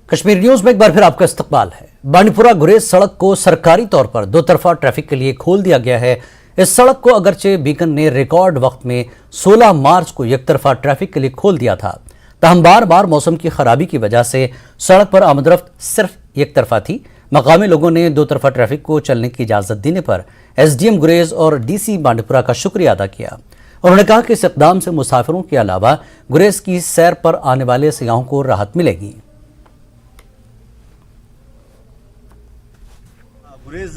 Kashmir news में एक बार फिर आपका इस्तकबाल है। बांडीपुरा गुरेज सड़क को सरकारी तौर पर दो तरफा ट्रैफिक के लिए खोल दिया गया है। इस सड़क को अगरचे बीकन ने रिकॉर्ड वक्त में 16 मार्च को एक तरफा ट्रैफिक के लिए खोल दिया था, तहम बार बार मौसम की खराबी की वजह से सड़क पर आमदरफ्त सिर्फ एक तरफा थी। मकामी लोगों ने दो तरफा ट्रैफिक को चलने की इजाजत देने पर SDM गुरेज और DC बांडीपुरा का शुक्रिया अदा किया। उन्होंने कहा कि इस इक़दाम से मुसाफिरों के अलावा गुरेज की सैर पर आने वाले सियाहों को राहत मिलेगी। गुरेज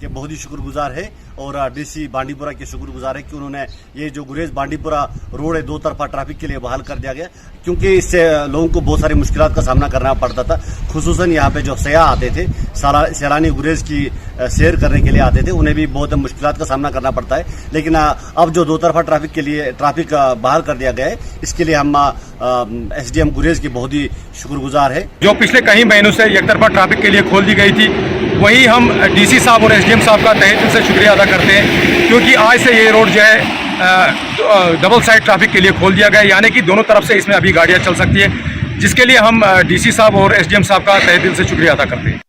के बहुत ही शुक्रगुजार है और DC बांडीपुरा के शुक्रगुजार है कि उन्होंने ये जो गुरेज बांडीपुरा रोड है दो तरफा ट्रैफिक के लिए बहाल कर दिया गया, क्योंकि इससे लोगों को बहुत सारी मुश्किलात का सामना करना पड़ता था। खुसूसन यहाँ पे जो सयाह आते थे, सैलानी गुरेज की सैर करने के लिए आते थे, उन्हें भी बहुत मुश्किलात का सामना करना पड़ता है। लेकिन अब जो दो तरफा ट्रैफिक के लिए ट्रैफिक बहाल कर दिया गया है, इसके लिए हम SDM गुरेज की बहुत ही शुक्रगुजार है। जो पिछले कई महीनों से एक तरफा ट्रैफिक के लिए खोल दी गई थी, वही हम DC साहब और SDM साहब का तहे दिल से शुक्रिया अदा करते हैं, क्योंकि आज से ये रोड जो है डबल साइड ट्रैफिक के लिए खोल दिया गया है, यानी कि दोनों तरफ से इसमें अभी गाड़ियां चल सकती है, जिसके लिए हम DC साहब और SDM साहब का तहे दिल से शुक्रिया अदा करते हैं।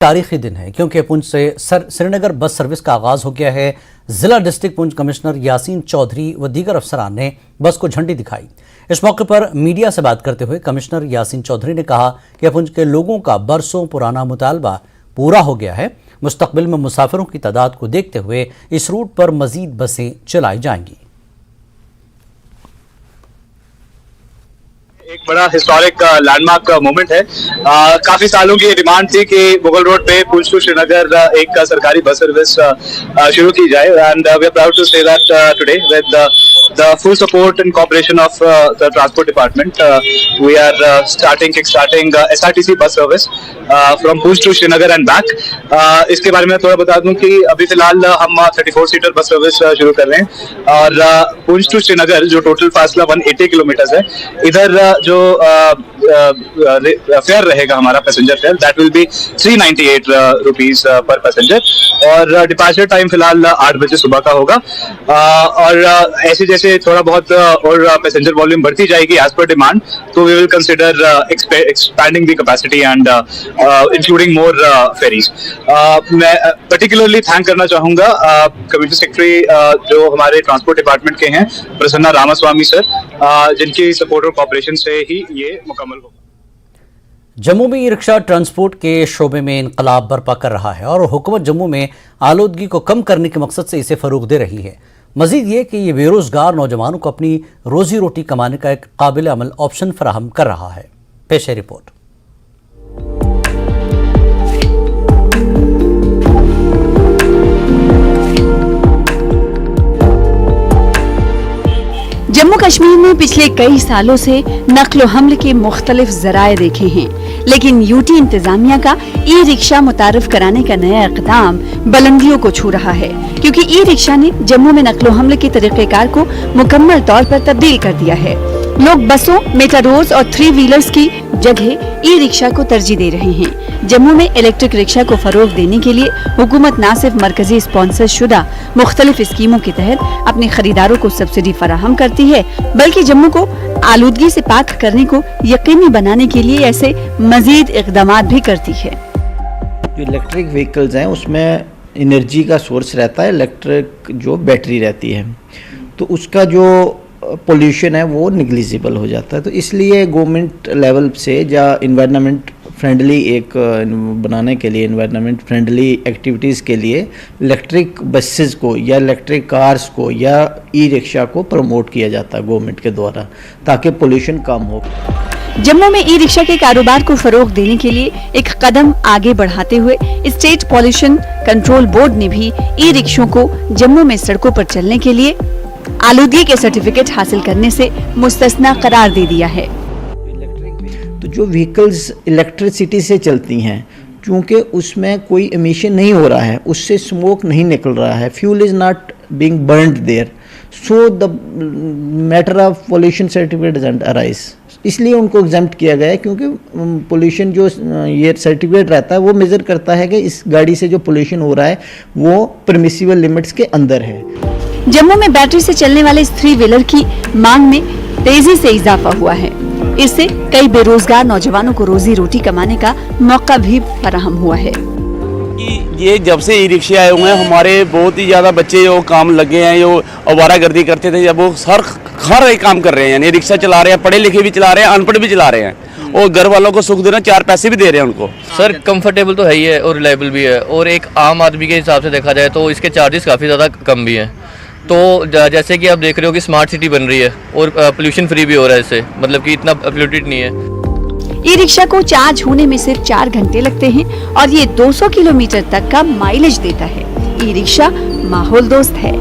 तारीखी दिन है क्योंकि पुंछ से श्रीनगर बस सर्विस का आगाज हो गया है। जिला डिस्ट्रिक्ट पुंछ कमिश्नर यासीन चौधरी व दीगर अफसरान ने बस को झंडी दिखाई। इस मौके पर मीडिया से बात करते हुए कमिश्नर यासीन चौधरी ने कहा कि पुंछ के लोगों का बरसों पुराना मुतालबा पूरा हो गया है। मुस्तकबिल में मुसाफिरों की तादाद को देखते हुए इस रूट पर मजीद बसें चलाई जाएंगी। एक बड़ा हिस्टोरिक लैंडमार्क मोमेंट है। काफी सालों की डिमांड थी कि मुगल रोड पे पुंछ टू श्रीनगर एक सरकारी बस सर्विस शुरू की जाए, and we are proud to say that today with the full support and cooperation of the transport department, we are kickstarting SRTC bus service from Poonch to Srinagar and back. इसके बारे में थोड़ा बता दूं कि अभी फिलहाल हम 34 सीटर बस सर्विस शुरू कर रहे हैं, और पुंछ टू श्रीनगर जो टोटल फासला 180 किलोमीटर है, इधर जो फेयर रहेगा हमारा passenger fair, that will be 398 rupees per passenger, और डिपार्चर टाइम फिलहाल 8 बजे सुबह का होगा। और ऐसे जैसे थोड़ा बहुत और पैसेंजर वॉल्यूम बढ़ती जाएगी एज पर डिमांड, तो we will consider expanding the capacity and including more ferries. मैं पर्टिकुलरली थैंक करना चाहूंगा कमिश्नर सेक्रेटरी जो हमारे ट्रांसपोर्ट डिपार्टमेंट के हैं, प्रसन्ना रामास्वामी सर, जिनकी सपोर्ट और कोऑपरेशन से ही ये मुकम्मल होगा। जम्मू में ई रिक्शा ट्रांसपोर्ट के शोबे में इनकलाब बर्पा कर रहा है और हुकूमत जम्मू में आलूदगी को कम करने के मकसद से इसे फरोग दे रही है। मजीद ये कि ये बेरोजगार नौजवानों को अपनी रोजी रोटी कमाने का एक काबिल अमल ऑप्शन फराहम कर रहा है। पेश है रिपोर्ट। जम्मू कश्मीर में पिछले कई सालों से नक्ल हमल के मुख्तलिफ जराए देखे हैं, लेकिन यूटी इंतजामिया का ई रिक्शा मुतारफ कराने का नया इक़दाम बुलंदियों को छू रहा है, क्योंकि ई रिक्शा ने जम्मू में नक्ल हमल के तरीक़ेकार को मुकम्मल तौर पर तब्दील कर दिया है। लोग बसों, मेटाडोर्स और 3 व्हीलर्स की जगह ई रिक्शा को तरजीह दे रहे हैं। जम्मू में इलेक्ट्रिक रिक्शा को फरोग देने के लिए हुकूमत न सिर्फ मरकजी स्पॉन्सर शुदा मुख्तलिफ स्कीमों के तहत अपने खरीदारों को सब्सिडी फराहम करती है, बल्कि जम्मू को आलूदगी से पाक करने को यकीनी बनाने के लिए ऐसे मजीद इक़दामात भी करती है। जो इलेक्ट्रिक व्हीकल्स हैं उसमें एनर्जी का सोर्स रहता है, इलेक्ट्रिक जो बैटरी रहती है, तो उसका जो पोल्यूशन है वो निग्लिजिबल हो जाता है। तो इसलिए गवर्नमेंट लेवल से या इन्वायरमेंट फ्रेंडली एक बनाने के लिए, इन्वायरमेंट फ्रेंडली एक्टिविटीज़ के लिए इलेक्ट्रिक बसेस को या इलेक्ट्रिक कार्स को या ई रिक्शा को प्रमोट किया जाता है गवर्नमेंट के द्वारा, ताकि पोल्यूशन कम हो। जम्मू में ई रिक्शा के कारोबार को फरोग देने के लिए एक कदम आगे बढ़ाते हुए स्टेट पॉल्यूशन कंट्रोल बोर्ड ने भी ई रिक्शों को जम्मू में सड़कों पर चलने के लिए आलूदगी के सर्टिफिकेट हासिल करने से मुस्तस्ना करार दे दिया है। तो जो व्हीकल्स इलेक्ट्रिसिटी से चलती हैं, चूँकि उसमें कोई एमिशन नहीं हो रहा है, उससे स्मोक नहीं निकल रहा है, fuel is not being burned there, so the matter of pollution certificate doesn't arise. इसलिए उनको एग्जम्प्ट किया गया है, क्योंकि पोल्यूशन जो ये सर्टिफिकेट रहता है वो मेज़र करता है कि इस गाड़ी से जो पोल्यूशन हो रहा है वो परमिसिबल लिमिट्स के अंदर है। जम्मू में बैटरी से चलने वाले इस 3 व्हीलर की मांग में तेजी से इजाफा हुआ है। इससे कई बेरोजगार नौजवानों को रोजी रोटी कमाने का मौका भी फराहम हुआ है। कि ये जब से ई रिक्शे आए हुए हैं, हमारे बहुत ही ज़्यादा बच्चे जो काम लगे हैं, जो आवारागर्दी करते थे, जब वो हर एक काम कर रहे हैं, यानी रिक्शा चला रहे हैं, पढ़े लिखे भी चला रहे हैं, अनपढ़ भी चला रहे हैं, और घर वालों को सुख देना, 4 पैसे भी दे रहे हैं उनको। सर कंफर्टेबल तो है ही है और रिलायबल भी है, और एक आम आदमी के हिसाब से देखा जाए तो इसके चार्जेस काफ़ी ज़्यादा कम भी हैं। तो जैसे कि आप देख रहे हो कि स्मार्ट सिटी बन रही है और पोल्यूशन फ्री भी हो रहा है इससे, मतलब कि इतना पोल्यूटेड नहीं है। ई रिक्शा को चार्ज होने में सिर्फ 4 घंटे लगते हैं और ये 200 किलोमीटर तक का माइलेज देता है। ई रिक्शा माहौल दोस्त है।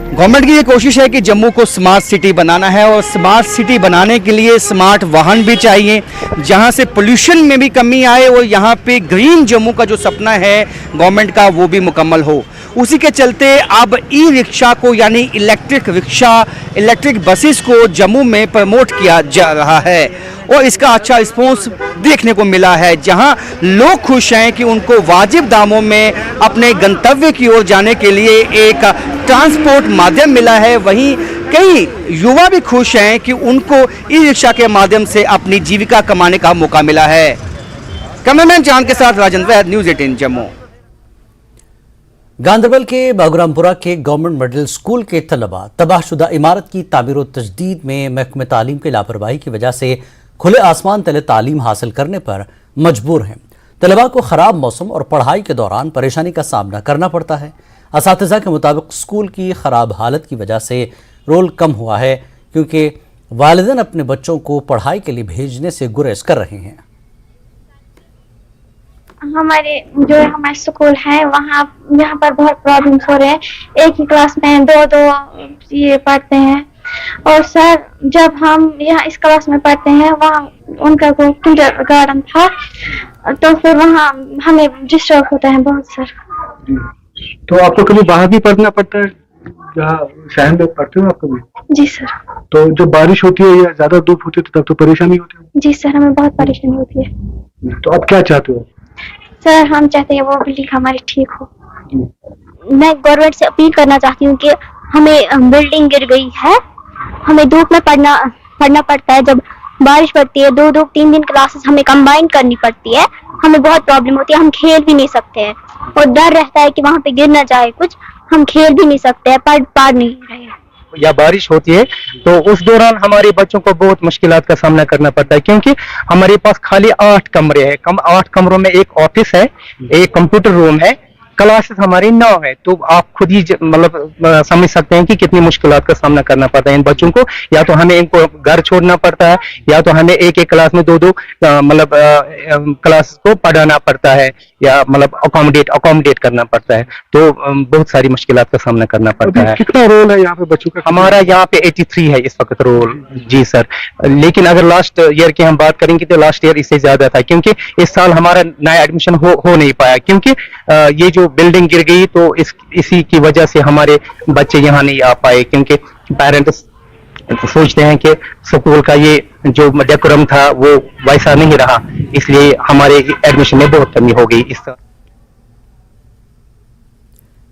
गवर्नमेंट की ये कोशिश है कि जम्मू को स्मार्ट सिटी बनाना है, और स्मार्ट सिटी बनाने के लिए स्मार्ट वाहन भी चाहिए, जहां से पोल्यूशन में भी कमी आए और यहां पे ग्रीन जम्मू का जो सपना है गवर्नमेंट का वो भी मुकम्मल हो। उसी के चलते अब ई रिक्शा को, यानी इलेक्ट्रिक रिक्शा, इलेक्ट्रिक बसेस को जम्मू में प्रमोट किया जा रहा है और इसका अच्छा रिस्पॉन्स देखने को मिला है, जहां लोग खुश हैं कि उनको वाजिब दामों में अपने गंतव्य की ओर जाने के लिए एक ट्रांसपोर्ट माध्यम मिला है। वहीं कई युवा भी खुश हैं कि उनको ई रिक्शा के माध्यम से अपनी जीविका कमाने का मौका मिला है। कैमरामैन चांद के साथ राजेंद्र वैद, न्यूज़ 18 जम्मू। गांधरबल के बागुरामपुरा के गवर्नमेंट मिडिल स्कूल के तलबा तबाहशुदा इमारत की तामीर और तजदीद में महकमे तालीम की लापरवाही की वजह से खुले आसमान तले तालीम हासिल करने पर मजबूर हैं। तलबा को ख़राब मौसम और पढ़ाई के दौरान परेशानी का सामना करना पड़ता है। असातिज़ा के मुताबिक स्कूल की ख़राब हालत की वजह से रोल कम हुआ है, क्योंकि वालिदैन अपने बच्चों को पढ़ाई के लिए भेजने से गुरेज कर रहे हैं। हमारा स्कूल है वहाँ यहाँ पर बहुत प्रॉब्लम्स हो रहे हैं। एक ही क्लास में दो ये पढ़ते हैं, और सर जब हम यहाँ इस क्लास में पढ़ते हैं वहाँ उनका कोई किंडरगार्टन था, तो फिर वहाँ हमें डिस्टर्ब होता है बहुत सर। तो आपको कभी बाहर भी पढ़ना पड़ता है या शहर में पढ़ते हो आप कभी? जी सर। तो जब बारिश होती है या ज्यादा धूप होती है तो तब तो परेशानी होती है? जी सर, हमें बहुत परेशानी होती है। तो आप क्या चाहते हो? सर हम चाहते हैं वो बिल्डिंग हमारी ठीक हो। मैं गवर्नमेंट से अपील करना चाहती हूँ कि हमें बिल्डिंग गिर गई है, हमें धूप में पढ़ना पड़ता है। जब बारिश पड़ती है 2-3 क्लासेस हमें कंबाइन करनी पड़ती है, हमें बहुत प्रॉब्लम होती है। हम खेल भी नहीं सकते हैं और डर रहता है कि वहाँ पे गिर ना जाए कुछ, हम खेल भी नहीं सकते हैं, पढ़ नहीं रहे हैं। या बारिश होती है तो उस दौरान हमारे बच्चों को बहुत मुश्किलात का सामना करना पड़ता है, क्योंकि हमारे पास खाली 8 कमरे हैं। 8 कमरों में एक ऑफिस है, एक कंप्यूटर रूम है, क्लासेस हमारी 9 है। तो आप खुद ही मतलब समझ सकते हैं कि कितनी मुश्किलात का सामना करना पड़ता है इन बच्चों को। या तो हमें इनको घर छोड़ना पड़ता है, या तो हमें एक क्लास में 2 मतलब क्लास को पढ़ाना पड़ता है, या मतलब अकोमोडेट करना पड़ता है। तो बहुत सारी मुश्किलात का सामना करना पड़ता है। कितना रोल है यहाँ पे बच्चों का? हमारा यहाँ पे 83 है इस वक्त रोल। जी सर, लेकिन अगर लास्ट ईयर की हम बात करेंगे तो लास्ट ईयर इससे ज्यादा था, क्योंकि इस साल हमारा नया एडमिशन हो नहीं पाया, क्योंकि ये जो बिल्डिंग गिर गई तो इसी की वजह से हमारे बच्चे यहाँ नहीं आ पाए, क्योंकि पेरेंट्स सोचते हैं कि स्कूल का ये जो डेकोरम था वो वैसा नहीं रहा, इसलिए हमारे एडमिशन में बहुत कमी हो गई इस साल।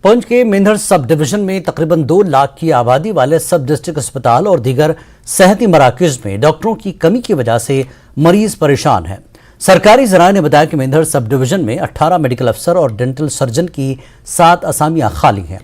पुंछ के मेंढर सब डिवीजन में तकरीबन 2 लाख की आबादी वाले सब डिस्ट्रिक्ट अस्पताल और दीगर सेहती मराकज में डॉक्टरों की कमी की वजह से मरीज परेशान हैं। सरकारी जराये ने बताया कि मेंढर सब डिवीजन में 18 मेडिकल अफसर और डेंटल सर्जन की 7 असामियां खाली हैं।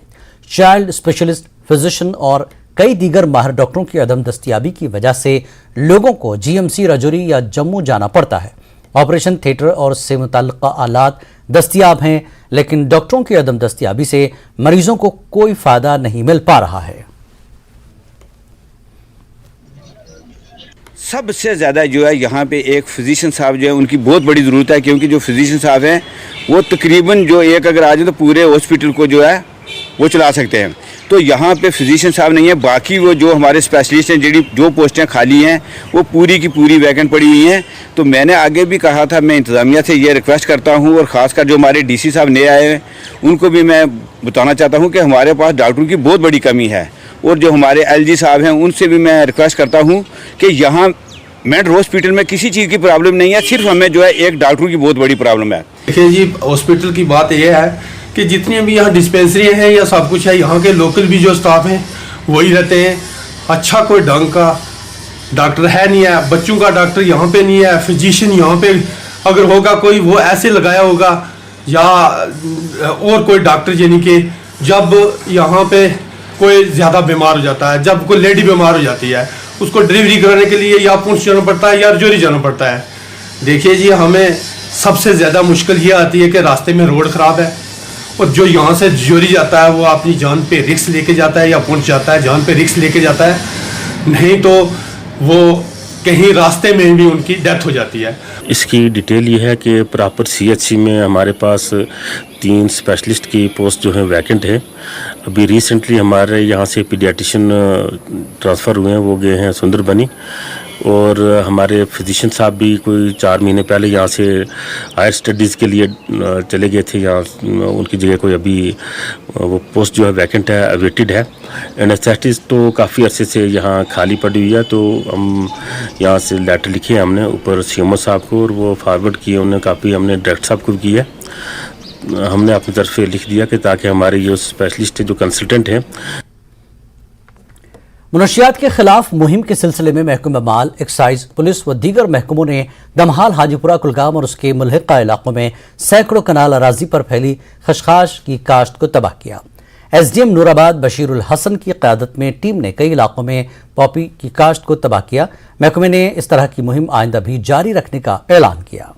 चाइल्ड स्पेशलिस्ट, फिजिशियन और कई दीगर माहिर डॉक्टरों की अदम दस्तियाबी की वजह से लोगों को जीएमसी राजौरी या जम्मू जाना पड़ता है। ऑपरेशन थिएटर और से मुतल्लिका आलात दस्तियाब हैं, लेकिन डॉक्टरों की अदम दस्तियाबी से मरीजों को कोई फायदा नहीं मिल पा रहा है। सबसे ज़्यादा जो है यहाँ पे एक फिजिशियन साहब जो है उनकी बहुत बड़ी ज़रूरत है, क्योंकि जो फिजिशियन साहब हैं वो तकरीबन जो एक अगर आ जाए तो पूरे हॉस्पिटल को जो है वो चला सकते हैं। तो यहाँ पे फिजिशियन साहब नहीं है। बाकी वो जो हमारे स्पेशलिस्ट हैं, जो पोस्टें खाली हैं वो पूरी की पूरी वैकेंट पड़ी हुई हैं। तो मैंने आगे भी कहा था, मैं इंतज़ामिया से ये रिक्वेस्ट करता हूँ, और ख़ासकर जो हमारे डीसी साहब नए आए हैं उनको भी मैं बताना चाहता हूँ कि हमारे पास डॉक्टरों की बहुत बड़ी कमी है। और जो हमारे एलजी साहब हैं उनसे भी मैं रिक्वेस्ट करता हूँ कि यहाँ मेंढर हॉस्पिटल में किसी चीज़ की प्रॉब्लम नहीं है, सिर्फ हमें जो है एक डॉक्टर की बहुत बड़ी प्रॉब्लम है। देखिए जी, हॉस्पिटल की बात यह है कि जितनी भी यहाँ डिस्पेंसरी हैं या सब कुछ है, यहाँ के लोकल भी जो स्टाफ हैं वही रहते हैं। अच्छा कोई ढंग का डॉक्टर है नहीं है, बच्चों का डॉक्टर यहाँ पे नहीं है, फिजिशियन यहाँ पे अगर होगा कोई वो ऐसे लगाया होगा, या और कोई डॉक्टर यानी कि जब यहाँ पे कोई ज़्यादा बीमार हो जाता है, जब कोई लेडी बीमार हो जाती है, उसको डिलीवरी कराने के लिए या पुंछ जाना पड़ता है या रजौरी जाना पड़ता है। देखिए जी, हमें सबसे ज़्यादा मुश्किल ये आती है कि रास्ते में रोड ख़राब है, और जो यहाँ से रजौरी जाता है वो अपनी जान पे रिस्क लेके जाता है, या पुंछ जाता है जान पे रिस्क लेके जाता है, नहीं तो वो कहीं रास्ते में भी उनकी डेथ हो जाती है। इसकी डिटेल ये है कि प्रॉपर CHC में हमारे पास 3 स्पेशलिस्ट की पोस्ट जो है वैकेंट है। अभी रिसेंटली हमारे यहाँ से पीडियाट्रिशियन ट्रांसफ़र हुए हैं, वो गए हैं सुंदरबनी, और हमारे फिजिशियन साहब भी कोई 4 महीने पहले यहाँ से हायर स्टडीज़ के लिए चले गए थे। यहाँ उनकी जगह कोई अभी वो पोस्ट जो है वैकेंट है, अवेटेड है। एनेस्थेटिस्ट तो काफ़ी अरसे से यहाँ खाली पड़ी हुई है, तो हम यहाँ से लेटर लिखे हैं हमने ऊपर CMO साहब को, और वो फॉरवर्ड किए उन्हें काफ़ी, हमने डायरेक्टर साहब को भी की है। हमने अपनी तरफ से लिख दिया कि ताकि हमारे जो स्पेशलिस्ट जो कंसल्टेंट हैं। मुनशियात के खिलाफ मुहिम के सिलसिले में महकमा माल, एक्साइज, पुलिस व दीगर महकमों ने दमहाल, हाजीपुरा, कुलगाम और उसके मुल्हिका इलाकों में सैकड़ों कनाल अराजी पर फैली खशखाश की काश्त को तबाह किया। SDM नूराबाद बशीरुल हसन की क़यादत में टीम ने कई इलाकों में पॉपी की काश्त को तबाह किया। महकमे ने इस तरह की मुहिम आइंदा भी जारी रखने का ऐलान किया।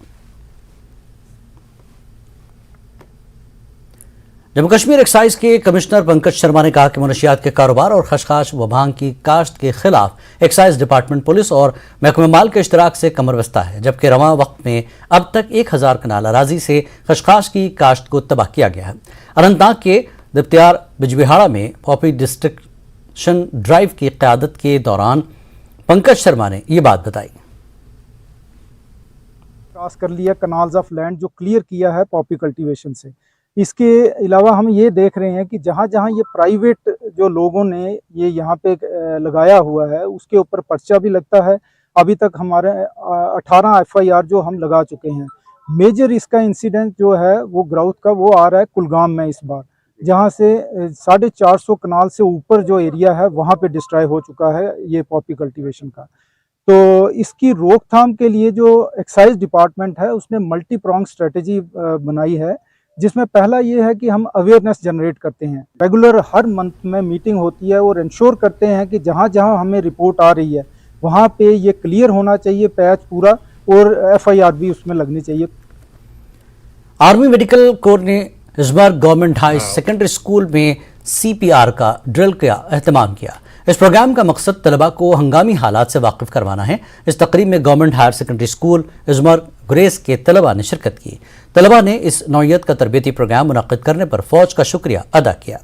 जम्मू कश्मीर एक्साइज के कमिश्नर पंकज शर्मा ने कहा कि मुनशियात के कारोबार और खशखाश व भांग की काश्त के खिलाफ एक्साइज डिपार्टमेंट, पुलिस और महकमा माल के इश्तराक से कमर बस्ता है, जबकि रवां वक्त में अब तक 1000 कनाल अराजी से खशखाश की काश्त को तबाह किया गया है। अनंतनाग के दफ्तियार बिजबिहाड़ा में पॉपी डिस्ट्रिक्शन ड्राइव की क़यादत के दौरान पंकज शर्मा ने ये बात बताई। क्रॉस कर लिया कनाल्स ऑफ लैंड जो क्लियर किया है पॉपी कल्टीवेशन से। इसके अलावा हम ये देख रहे हैं कि जहाँ जहाँ ये प्राइवेट जो लोगों ने ये यहाँ पे लगाया हुआ है उसके ऊपर पर्चा भी लगता है। अभी तक हमारे 18 FIR जो हम लगा चुके हैं। मेजर इसका इंसिडेंट जो है वो ग्राउथ का वो आ रहा है कुलगाम में इस बार, जहाँ से 450 कनाल से ऊपर जो एरिया है वहाँ पे डिस्ट्रॉय हो चुका है ये पॉपी कल्टीवेशन का। तो इसकी रोकथाम के लिए जो एक्साइज डिपार्टमेंट है उसने मल्टी प्रॉन्ग स्ट्रेटेजी बनाई है, जिसमें पहला ये है कि हम अवेयरनेस जनरेट करते हैं। रेगुलर हर मंथ में मीटिंग होती है और इंश्योर करते हैं कि जहाँ जहाँ हमें रिपोर्ट आ रही है वहाँ पे ये क्लियर होना चाहिए पैच पूरा, और FIR भी उसमें लगनी चाहिए। आर्मी मेडिकल कोर ने इस बार गवर्नमेंट हाई सेकेंडरी स्कूल में CPR का ड्रिल का एहतमाम किया। इस प्रोग्राम का मकसद तलबा को हंगामी हालात से वाकिफ करवाना है। इस तकरीब में गवर्नमेंट हायर सेकेंडरी स्कूल इजमर गुरेज के तलबा ने शिरकत की। तलबा ने इस नौयत का तरबियती प्रोग्राम मुनक्किद करने पर फौज का शुक्रिया अदा किया।